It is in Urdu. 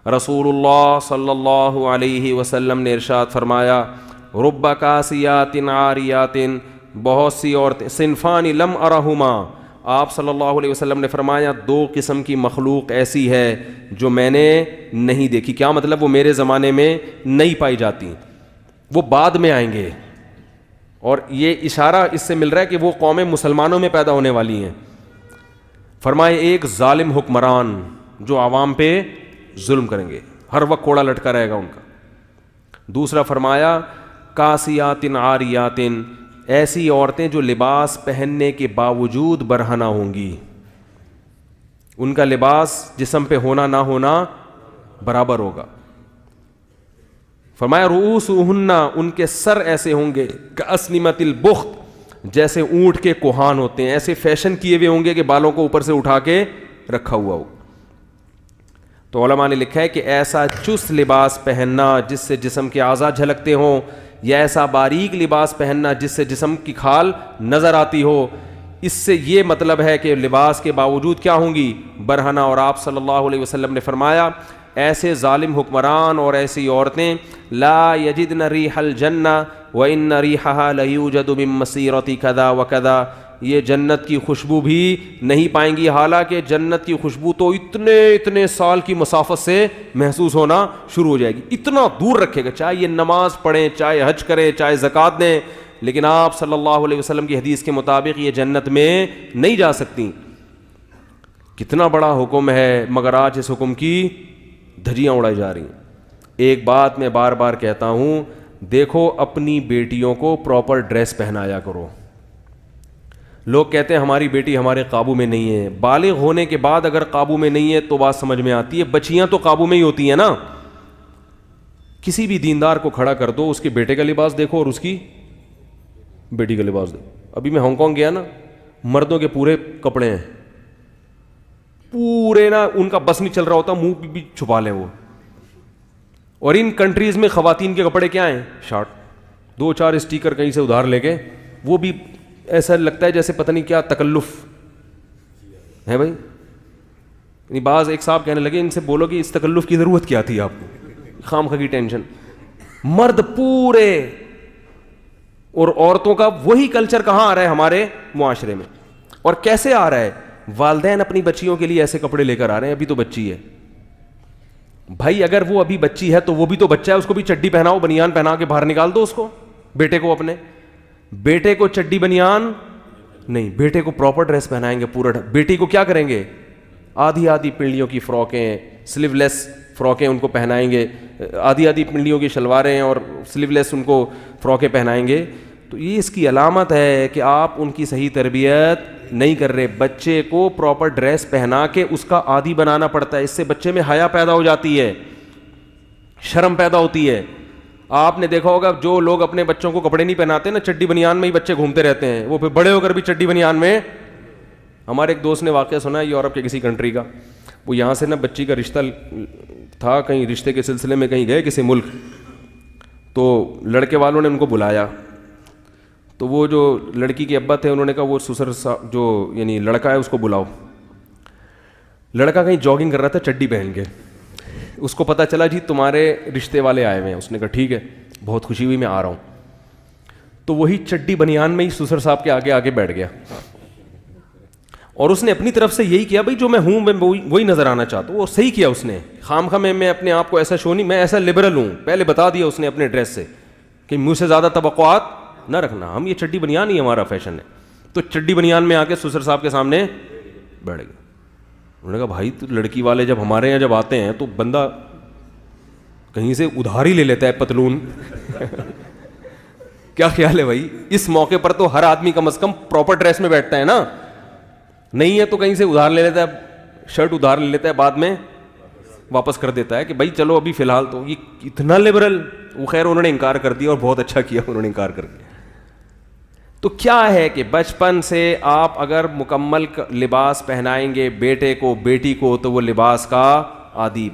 رسول اللہ صلی اللہ علیہ وسلم نے ارشاد فرمایا رب کاسیات عاریات، بہت سی عورتیں، صنفان لم ارہما، آپ صلی اللہ علیہ وسلم نے فرمایا دو قسم کی مخلوق ایسی ہے جو میں نے نہیں دیکھی. کیا مطلب؟ وہ میرے زمانے میں نہیں پائی جاتی، وہ بعد میں آئیں گے. اور یہ اشارہ اس سے مل رہا ہے کہ وہ قومیں مسلمانوں میں پیدا ہونے والی ہیں. فرمائے ایک ظالم حکمران جو عوام پہ ظلم کریں گے، ہر وقت کوڑا لٹکا رہے گا ان کا. دوسرا فرمایا کاسیات عاریات، ایسی عورتیں جو لباس پہننے کے باوجود برہنہ ہوں گی، ان کا لباس جسم پہ ہونا نہ ہونا برابر ہوگا. فرمایا رؤوسہن، ان کے سر ایسے ہوں گے کاسنمۃ البخت، جیسے اونٹ کے کوہان ہوتے ہیں، ایسے فیشن کیے ہوئے ہوں گے کہ بالوں کو اوپر سے اٹھا کے رکھا ہوا ہو. تو علماء نے لکھا ہے کہ ایسا چست لباس پہننا جس سے جسم کے اعضاء جھلکتے ہوں، یا ایسا باریک لباس پہننا جس سے جسم کی کھال نظر آتی ہو، اس سے یہ مطلب ہے کہ لباس کے باوجود کیا ہوں گی؟ برہنہ. اور آپ صلی اللہ علیہ وسلم نے فرمایا ایسے ظالم حکمران اور ایسی عورتیں لا یجدن ریح الجنہ وان ریحها لیوجد من مسیرۃ کذا وکذا، یہ جنت کی خوشبو بھی نہیں پائیں گی، حالانکہ جنت کی خوشبو تو اتنے سال کی مسافت سے محسوس ہونا شروع ہو جائے گی. اتنا دور رکھے گا، چاہے یہ نماز پڑھیں، چاہے حج کریں، چاہے زکوٰۃ دیں، لیکن آپ صلی اللہ علیہ وسلم کی حدیث کے مطابق یہ جنت میں نہیں جا سکتی. کتنا بڑا حکم ہے، مگر آج اس حکم کی دھجیاں اڑائی جا رہی ہیں. ایک بات میں بار بار کہتا ہوں، دیکھو اپنی بیٹیوں کو پراپر ڈریس پہنایا کرو. لوگ کہتے ہیں ہماری بیٹی ہمارے قابو میں نہیں ہے. بالغ ہونے کے بعد اگر قابو میں نہیں ہے تو بات سمجھ میں آتی ہے، بچیاں تو قابو میں ہی ہوتی ہیں نا. کسی بھی دیندار کو کھڑا کر دو، اس کے بیٹے کا لباس دیکھو اور اس کی بیٹی کا لباس دیکھو. ابھی میں ہانگ کانگ گیا نا، مردوں کے پورے کپڑے ہیں، پورے نا، ان کا بس نہیں چل رہا ہوتا، منہ بھی چھپا لیں وہ. اور ان کنٹریز میں خواتین کے کپڑے کیا ہیں؟ شارٹ، 2-4 اسٹیکر کہیں سے ادھار لے کے، وہ بھی ایسا لگتا ہے جیسے پتہ نہیں کیا تکلف ہے بھائی. یعنی بعض ایک صاحب کہنے لگے ان سے بولو کہ اس تکلف کی ضرورت کیا تھی آپ کو، خام خواہ کی ٹینشن. مرد پورے، اور عورتوں کا وہی کلچر کہاں آ رہا ہے ہمارے معاشرے میں، اور کیسے آ رہا ہے؟ والدین اپنی بچیوں کے لیے ایسے کپڑے لے کر آ رہے ہیں. ابھی تو بچی ہے بھائی، اگر وہ ابھی بچی ہے تو وہ بھی تو بچہ ہے، اس کو بھی چڈی پہناؤ، بنیان پہنا کے باہر نکال دو اس کو. بیٹے کو، اپنے بیٹے کو چڈی بنیان نہیں، بیٹے کو پراپر ڈریس پہنائیں گے پورا. بیٹی کو کیا کریں گے؟ آدھی پنڈلیوں کی فراکیں، سلیو لیس فراکیں ان کو پہنائیں گے، آدھی پنڈلیوں کی شلواریں اور سلیو لیس ان کو فراکیں پہنائیں گے. تو یہ اس کی علامت ہے کہ آپ ان کی صحیح تربیت نہیں کر رہے. بچے کو پراپر ڈریس پہنا کے اس کا عادی بنانا پڑتا ہے. اس سے بچے میں حیا پیدا ہو جاتی ہے، شرم پیدا ہوتی ہے. آپ نے دیکھا ہوگا جو لوگ اپنے بچوں کو کپڑے نہیں پہناتے نا، چڈی بنیان میں ہی بچے گھومتے رہتے ہیں، وہ پھر بڑے ہو کر بھی چڈی بنیان میں. ہمارے ایک دوست نے واقعہ سنا ہے یورپ کے کسی کنٹری کا. وہ یہاں سے نا بچی کا رشتہ تھا، کہیں رشتے کے سلسلے میں کہیں گئے کسی ملک، تو لڑکے والوں نے ان کو بلایا. تو وہ جو لڑکی کے ابا تھے انہوں نے کہا وہ سسر جو یعنی لڑکا ہے اس کو بلاؤ. لڑکا کہیں جاگنگ کر رہا تھا چڈی پہن کے. اس کو پتہ چلا جی تمہارے رشتے والے آئے ہوئے ہیں. اس نے کہا ٹھیک ہے، بہت خوشی ہوئی، میں آ رہا ہوں. تو وہی چڈی بنیان میں ہی سسر صاحب کے آگے بیٹھ گیا، اور اس نے اپنی طرف سے یہی کیا، بھائی جو میں ہوں میں وہی نظر آنا چاہتا ہوں. وہ صحیح کیا اس نے. خام خواہ میں اپنے آپ کو ایسا شو نہیں، میں ایسا لبرل ہوں، پہلے بتا دیا اس نے اپنے ڈریس سے کہ مجھ سے زیادہ توقعات نہ رکھنا، ہم یہ چڈی بنیان ہی ہمارا فیشن ہے. تو چڈی بنیان میں آ کے سسر صاحب کے سامنے بیٹھ گئے. انہوں نے کہا بھائی تو لڑکی والے جب ہمارے یہاں جب آتے ہیں تو بندہ کہیں سے ادھار ہی لے لیتا ہے پتلون. کیا خیال ہے بھائی؟ اس موقع پر تو ہر آدمی کم از کم پراپر ڈریس میں بیٹھتا ہے نا. نہیں ہے تو کہیں سے ادھار لے لیتا ہے، شرٹ ادھار لے لیتا ہے، بعد میں واپس کر دیتا ہے کہ بھائی چلو ابھی فی الحال. تو یہ اتنا لبرل. وہ خیر انہوں نے انکار کر دیا، اور بہت اچھا کیا انہوں نے انکار کر دیا. تو کیا ہے کہ بچپن سے آپ اگر مکمل لباس پہنائیں گے بیٹے کو، بیٹی کو، تو وہ لباس کا عادی